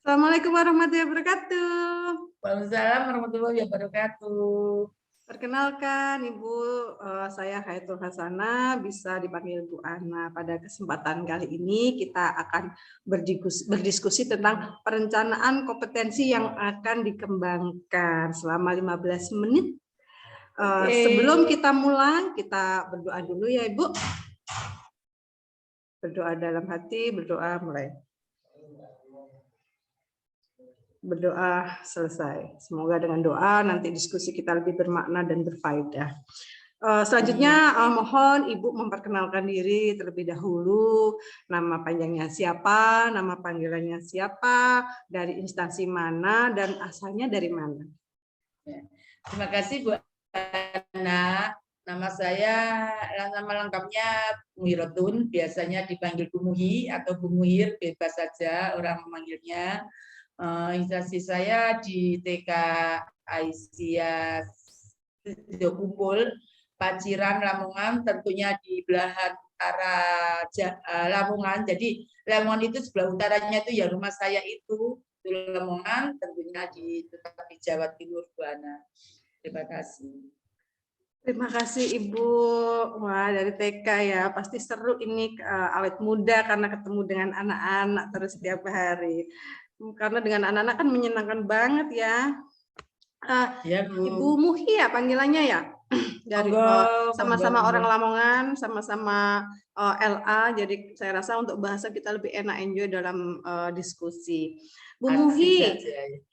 Assalamualaikum warahmatullahi wabarakatuh. Waalaikumsalam warahmatullahi wabarakatuh. Perkenalkan Ibu, saya Hayatul Hasanah, bisa dipanggil Bu Ana. Pada kesempatan kali ini kita akan berdiskusi tentang perencanaan kompetensi yang akan dikembangkan selama 15 menit. Sebelum kita mulai, kita berdoa dulu ya Ibu. Berdoa dalam hati, berdoa mulai. Berdoa selesai. Semoga dengan doa nanti diskusi kita lebih bermakna dan berfaedah. Selanjutnya mohon Ibu memperkenalkan diri terlebih dahulu, nama panjangnya siapa, nama panggilannya siapa, dari instansi mana, dan asalnya dari mana. Terima kasih Bu Ana. Nama lengkapnya Muhirotun, biasanya dipanggil Bu Muhi atau Bu Muhir, bebas saja orang memanggilnya. Instansi saya di TK Aisyah Kumpul, Paciran, Lamongan, tentunya di belahan utara Lamongan. Jadi Lamongan itu sebelah utaranya itu ya rumah saya itu Lamongan, tentunya di Jawa Timur, Bu Ana. Terima kasih. Terima kasih Ibu. Wah, dari TK ya, pasti seru ini, awet muda karena ketemu dengan anak-anak terus setiap hari. Karena dengan anak-anak kan menyenangkan banget ya. Ya, Bu. Ibu Muhi ya panggilannya ya? Dari sama-sama orang Lamongan, sama-sama LA, jadi saya rasa untuk bahasa kita lebih enak, enjoy dalam diskusi. Bu Muhi,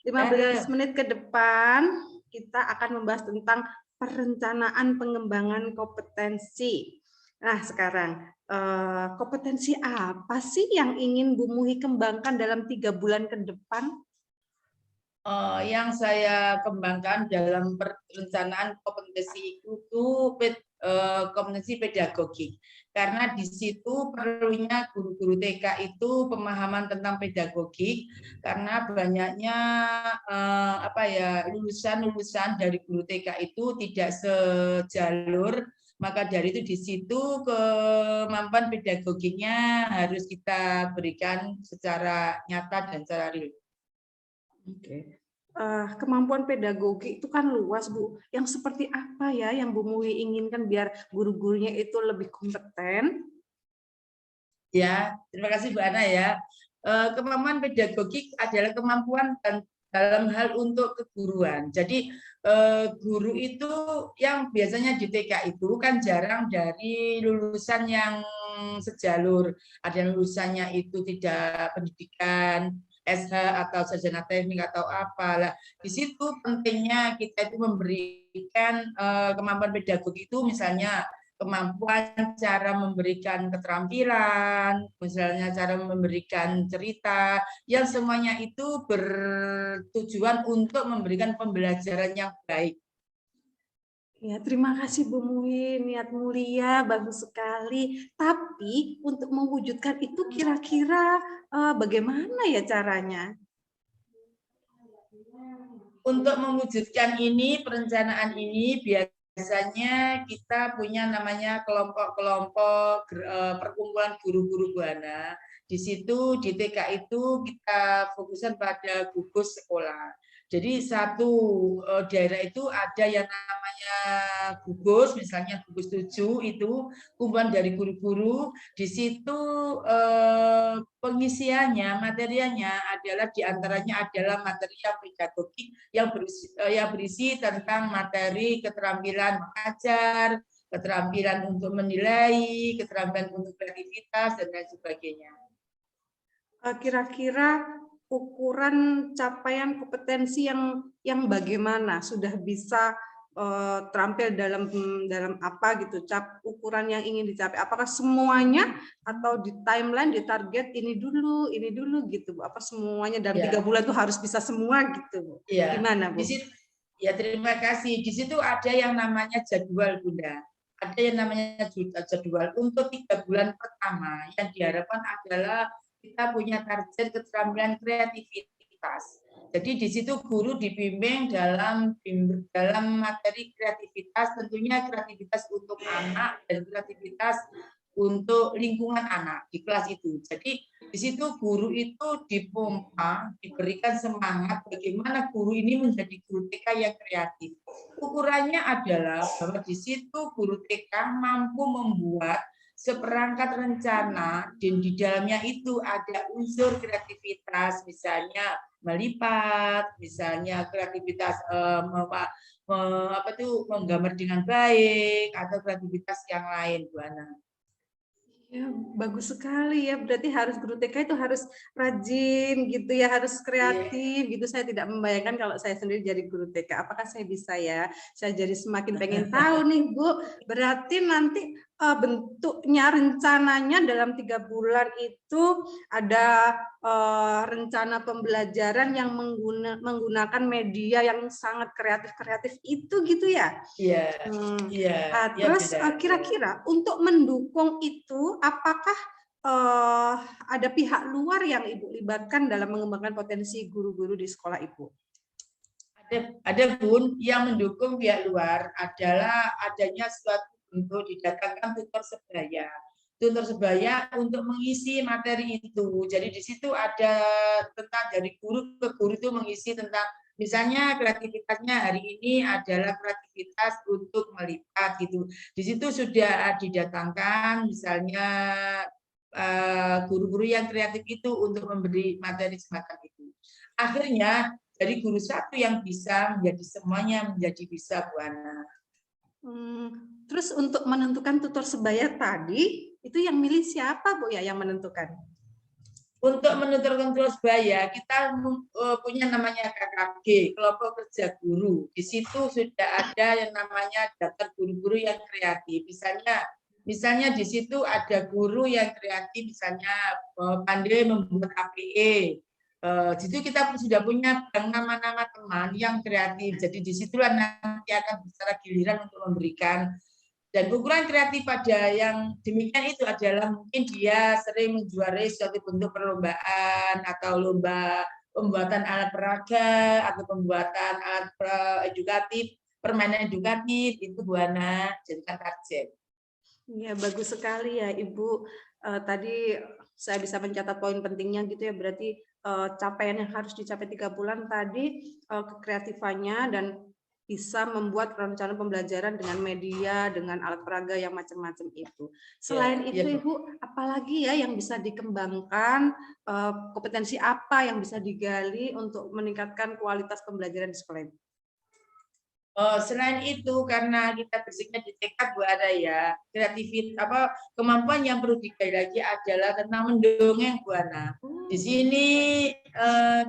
15 menit ke depan kita akan membahas tentang perencanaan pengembangan kompetensi. Nah sekarang, kompetensi apa sih yang ingin Bu Muhi kembangkan dalam 3 bulan ke depan? Yang saya kembangkan dalam perencanaan kompetensi itu kompetensi pedagogik, karena di situ perlunya guru-guru TK itu pemahaman tentang pedagogik, karena banyaknya lulusan dari guru TK itu tidak sejalur, maka dari itu di situ kemampuan pedagogiknya harus kita berikan secara nyata dan secara real. Oke. Kemampuan pedagogi itu kan luas, Bu. Yang seperti apa ya yang Bu Muhi inginkan biar guru-gurunya itu lebih kompeten? Ya, terima kasih Bu Ana ya. Kemampuan pedagogik adalah kemampuan dalam hal untuk keguruan. Jadi guru itu yang biasanya di TK itu kan jarang dari lulusan yang sejalur. Ada lulusannya itu tidak pendidikan SH atau sarjana teknik atau apalah. Di situ pentingnya kita itu memberikan kemampuan pedagogik itu misalnya kemampuan cara memberikan keterampilan, misalnya cara memberikan cerita, yang semuanya itu bertujuan untuk memberikan pembelajaran yang baik. Ya, terima kasih Bu Muhi, niat mulia, bagus sekali. Tapi untuk mewujudkan itu kira-kira bagaimana ya caranya? Untuk mewujudkan ini, perencanaan ini biasanya kita punya namanya kelompok-kelompok perkumpulan guru-guru Bu Ana. Di situ di TK itu kita fokuskan pada gugus sekolah. Jadi satu daerah itu ada yang namanya gugus, misalnya gugus 7 itu kumpulan dari guru-guru. Di situ pengisiannya, materianya adalah diantaranya adalah materi yang pedagogik yang berisi tentang materi keterampilan mengajar, keterampilan untuk menilai, keterampilan untuk kreativitas dan lain sebagainya. Kira-kira ukuran capaian kompetensi yang bagaimana sudah bisa terampil dalam apa gitu, ukuran yang ingin dicapai, apakah semuanya atau di timeline, di target ini dulu gitu Bu, apa semuanya dalam 3 bulan tuh harus bisa semua gitu Bu? Ya. Gimana Bu? Ya, terima kasih. Di situ ada yang namanya jadwal Bunda, ada yang namanya jadwal untuk 3 bulan pertama yang diharapkan adalah kita punya target keterampilan kreativitas. Jadi di situ guru dibimbing dalam materi kreativitas, tentunya kreativitas untuk anak dan kreativitas untuk lingkungan anak di kelas itu. Jadi di situ guru itu dipompa, diberikan semangat bagaimana guru ini menjadi guru TK yang kreatif. Ukurannya adalah bahwa di situ guru TK mampu membuat seperangkat rencana dan di dalamnya itu ada unsur kreativitas, misalnya melipat, misalnya kreativitas menggambar dengan baik atau kreativitas yang lain, Bu Ana. Ya, bagus sekali ya. Berarti harus guru TK itu harus rajin gitu ya, harus kreatif gitu. Saya tidak membayangkan kalau saya sendiri jadi guru TK. Apakah saya bisa ya? Saya jadi semakin pengen tahu nih, Bu. Berarti nanti bentuknya rencananya dalam 3 bulan itu ada rencana pembelajaran yang menggunakan media yang sangat kreatif itu gitu ya? Iya. Iya. Terus kira-kira untuk mendukung itu, apakah ada pihak luar yang Ibu libatkan dalam mengembangkan potensi guru-guru di sekolah Ibu? Ada Bun, yang mendukung pihak luar adalah adanya suatu bentuk didatangkan tutor sebaya. Tutor sebaya untuk mengisi materi itu. Jadi di situ ada tentang dari guru ke guru itu mengisi tentang misalnya kreativitasnya hari ini adalah kreativitas untuk melipat gitu. Di situ sudah didatangkan misalnya guru-guru yang kreatif itu untuk memberi materi semacam itu. Akhirnya dari guru satu yang bisa menjadi semuanya menjadi bisa, Bu Ana. Terus untuk menentukan tutor sebaya tadi, itu yang milih siapa, Bu ya, yang menentukan? Untuk menentukan tutor sebaya, kita punya namanya KKG, kelompok kerja guru. Di situ sudah ada yang namanya daftar guru-guru yang kreatif. Misalnya di situ ada guru yang kreatif, misalnya pandai membuat APE. Di situ kita sudah punya nama-nama teman yang kreatif. Jadi disitulah nanti akan secara giliran untuk memberikan. Dan ukuran kreatif pada yang demikian itu adalah mungkin dia sering menjuarai suatu bentuk perlombaan atau lomba pembuatan alat peraga atau pembuatan alat edukatif, permainan edukatif, itu Bu Ana jadikan target. Iya, bagus sekali ya Ibu. Tadi saya bisa mencatat poin pentingnya gitu ya, berarti capaian yang harus dicapai 3 bulan tadi kekreatifannya dan bisa membuat rencana pembelajaran dengan media, dengan alat peraga yang macam-macam itu. Selain itu Ibu, apalagi ya yang bisa dikembangkan, kompetensi apa yang bisa digali untuk meningkatkan kualitas pembelajaran di sekolah Ibu? Selain itu karena kita basicnya di TK Bu ada ya kreativitas kemampuan yang perlu digali lagi adalah tentang mendongeng Bu Ana. Di sini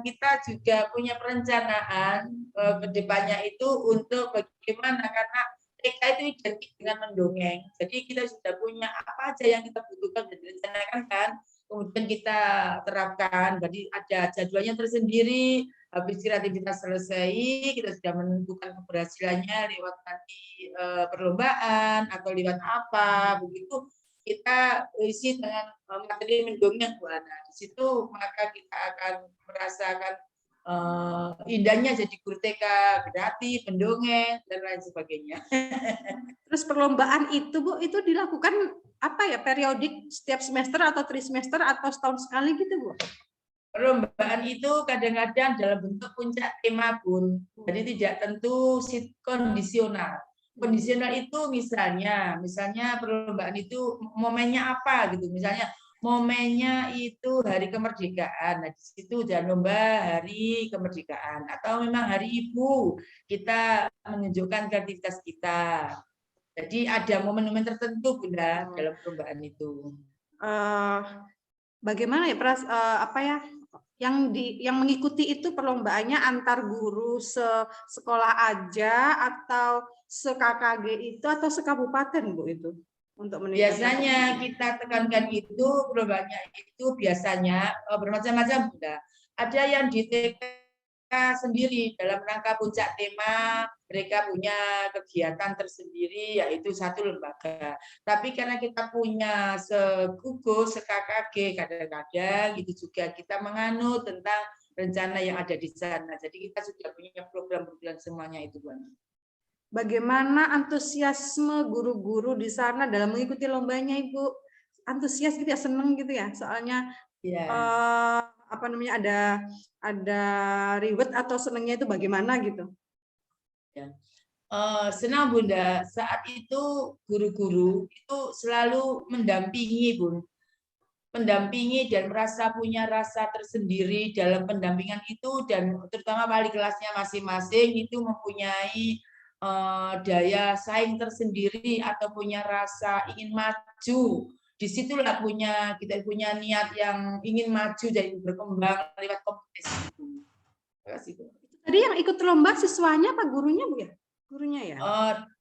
kita juga punya perencanaan ke depannya itu untuk bagaimana karena TK itu identik dengan mendongeng. Jadi kita sudah punya apa aja yang kita butuhkan dan direncanakan kan. Kemudian kita terapkan, jadi ada jadwalnya tersendiri. Habis kreativitas selesai, kita sudah menentukan keberhasilannya lewat nanti perlombaan atau lewat apa, begitu kita isi dengan materi mendongeng Bu Ana. Di situ maka kita akan merasakan indahnya jadi guru TK, kreatif, mendongeng dan lain sebagainya. Terus perlombaan itu Bu, itu dilakukan apa ya, periodik setiap semester atau trimester atau setahun sekali gitu Bu? Perlombaan itu kadang-kadang dalam bentuk puncak tema Bun, jadi tidak tentu kondisional. Kondisional itu misalnya perlombaan itu momennya apa gitu, misalnya momennya itu hari kemerdekaan, nah di situ udah lomba hari kemerdekaan, atau memang hari ibu kita menunjukkan kreativitas kita. Jadi ada momen-momen tertentu Bunda dalam perlombaan itu. Bagaimana ya apa ya? Yang mengikuti itu perlombaannya antar guru sekolah aja atau se-KKG itu atau sekabupaten Bu itu untuk meningkatkan. Biasanya kita tekankan itu perlombaannya itu biasanya bermacam-macam Bunda. Ada yang di TK sendiri dalam rangka puncak tema, mereka punya kegiatan tersendiri yaitu satu lembaga. Tapi karena kita punya se-KKG kadang-kadang itu juga kita menganut tentang rencana yang ada di sana. Jadi kita sudah punya program-program semuanya itu, Bu. Bagaimana antusiasme guru-guru di sana dalam mengikuti lombanya, Ibu? antusias gitu ya, seneng gitu ya. Soalnya Ya. apa namanya, ada reward atau senengnya itu bagaimana gitu. Ya. Senang Bunda, saat itu guru-guru itu selalu mendampingi Bun, mendampingi dan merasa punya rasa tersendiri dalam pendampingan itu, dan terutama wali kelasnya masing-masing itu mempunyai daya saing tersendiri atau punya rasa ingin maju. Disitulah kita punya niat yang ingin maju dan berkembang lewat kompetisi. Terima kasih Bu. Tadi yang ikut lomba siswanya apa gurunya Bu ya? Gurunya ya?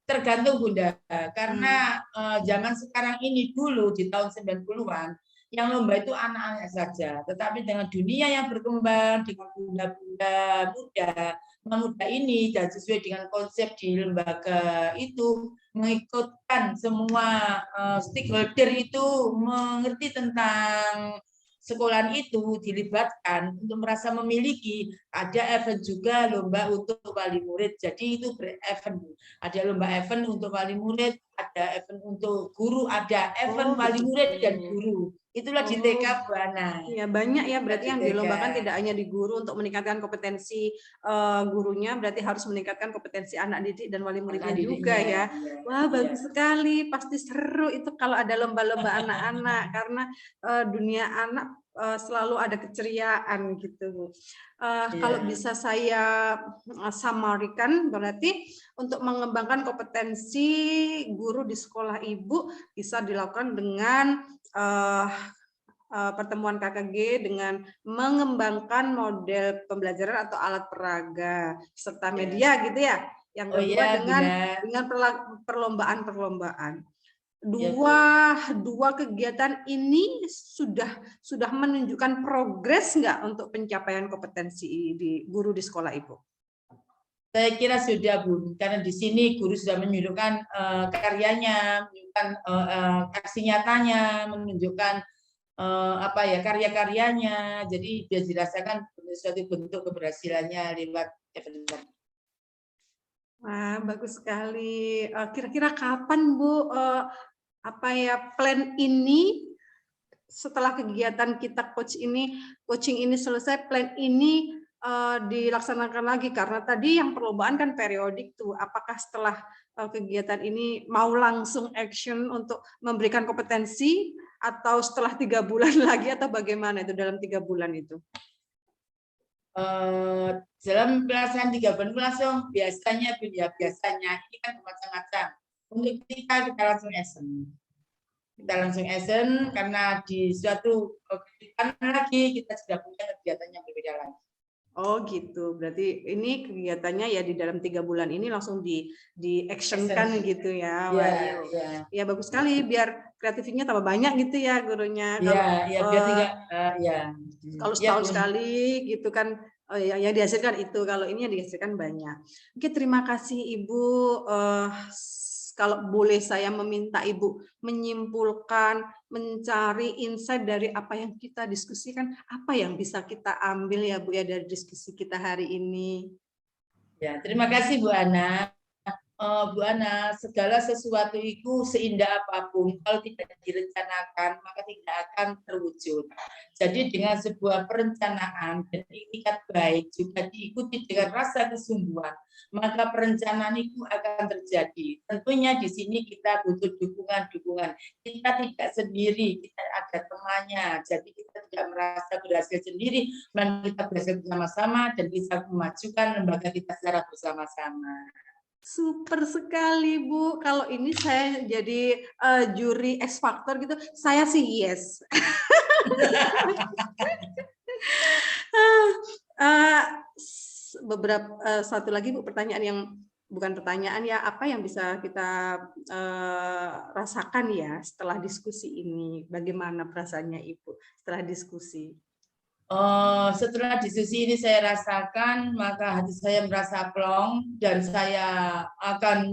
Tergantung Bunda, karena zaman sekarang ini, dulu di tahun 90-an yang lomba itu anak-anak saja, tetapi dengan dunia yang berkembang, dengan bunda-bunda muda ini, dan sesuai dengan konsep di lembaga itu, mengikutkan semua stakeholder itu mengerti tentang sekolahan itu, dilibatkan untuk merasa memiliki. Ada event juga lomba untuk wali murid, jadi itu event. Ada lomba event untuk wali murid, ada event untuk guru, ada event wali murid dan guru. Itulah di TK Bu Ana. Ya, banyak ya, berarti yang dilombakan tidak hanya di guru untuk meningkatkan kompetensi gurunya, berarti harus meningkatkan kompetensi anak didik dan wali muridnya juga ya. Wah, bagus sekali, pasti seru itu kalau ada lomba-lomba anak-anak, karena dunia anak selalu ada keceriaan gitu. Kalau bisa saya samarikan, berarti untuk mengembangkan kompetensi guru di sekolah Ibu bisa dilakukan dengan pertemuan KKG dengan mengembangkan model pembelajaran atau alat peraga serta media gitu ya. Yang kedua dengan perlombaan-perlombaan. Dua kegiatan ini sudah menunjukkan progres nggak untuk pencapaian kompetensi di guru di sekolah Ibu? Saya kira sudah Bu, karena di sini guru sudah menunjukkan karyanya, menunjukkan aksi nyatanya, menunjukkan karya-karyanya, jadi biar dirasakan suatu bentuk keberhasilannya lewat event. Wah, bagus sekali. Kira-kira kapan Bu plan ini setelah kegiatan kita coaching ini selesai, plan ini dilaksanakan lagi, karena tadi yang perlombaan kan periodik tuh. Apakah setelah kegiatan ini mau langsung action untuk memberikan kompetensi, atau setelah 3 bulan lagi, atau bagaimana itu dalam 3 bulan itu? Dalam pelaksanaan 3 bulan langsung biasanya ini kan macam-macam. Untuk kita langsung action, karena di suatu kegiatan lagi kita sudah punya kegiatan yang berbeda lagi. Oh gitu, berarti ini kegiatannya ya di dalam 3 bulan ini langsung di actionkan gitu ya. Ya bagus sekali, biar kreatifnya tambah banyak gitu ya gurunya. Kalau setahun sekali gitu kan, yang dihasilkan itu, kalau ini yang dihasilkan banyak. Oke, terima kasih Ibu. Kalau boleh saya meminta Ibu menyimpulkan, mencari insight dari apa yang kita diskusikan, apa yang bisa kita ambil ya Bu ya dari diskusi kita hari ini? Ya, terima kasih Bu Ana. Bu Ana, segala sesuatu itu seindah apapun, kalau tidak direncanakan maka tidak akan terwujud. Jadi dengan sebuah perencanaan dan itikat baik juga diikuti dengan rasa kesungguhan, maka perencanaan itu akan terjadi. Tentunya di sini kita butuh dukungan. Kita tidak sendiri, kita ada temannya. Jadi kita tidak merasa berhasil sendiri, maka kita berhasil bersama-sama dan bisa memajukan lembaga kita secara bersama-sama. Super sekali Bu. Kalau ini saya jadi juri X Factor gitu, saya sih yes. Satu lagi Bu, pertanyaan yang bukan pertanyaan ya, apa yang bisa kita rasakan ya setelah diskusi ini? Bagaimana perasaannya Ibu setelah diskusi? Setelah diskusi ini saya rasakan, maka hati saya merasa plong dan saya akan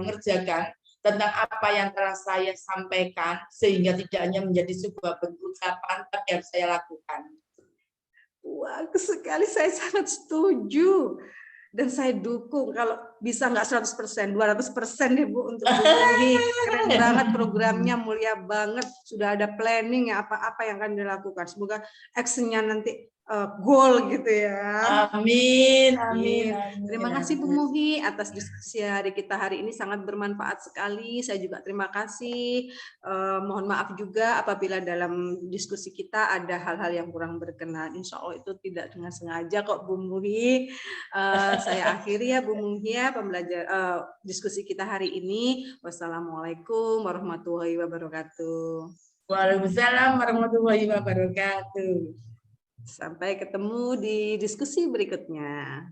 mengerjakan tentang apa yang telah saya sampaikan, sehingga tidak hanya menjadi sebuah bentuk ucapan, tapi yang saya lakukan. Wah, sekali, saya sangat setuju. dan saya dukung kalau bisa nggak 100%, 200% deh Bu untuk Bu Muhi. Keren banget programnya, mulia banget. Sudah ada planning ya apa-apa yang akan dilakukan. Semoga actionnya nanti goal gitu ya. Amin, Amin. amin, amin. Terima kasih Bu Muhi atas diskusi hari kita hari ini, sangat bermanfaat sekali. Saya juga terima kasih. Mohon maaf juga apabila dalam diskusi kita ada hal-hal yang kurang berkenan. Insya Allah itu tidak dengan sengaja kok Bu Muhi. Saya akhiri ya Bu Muhi ya diskusi kita hari ini. Wassalamualaikum warahmatullahi wabarakatuh. Waalaikumsalam warahmatullahi wabarakatuh. Sampai ketemu di diskusi berikutnya.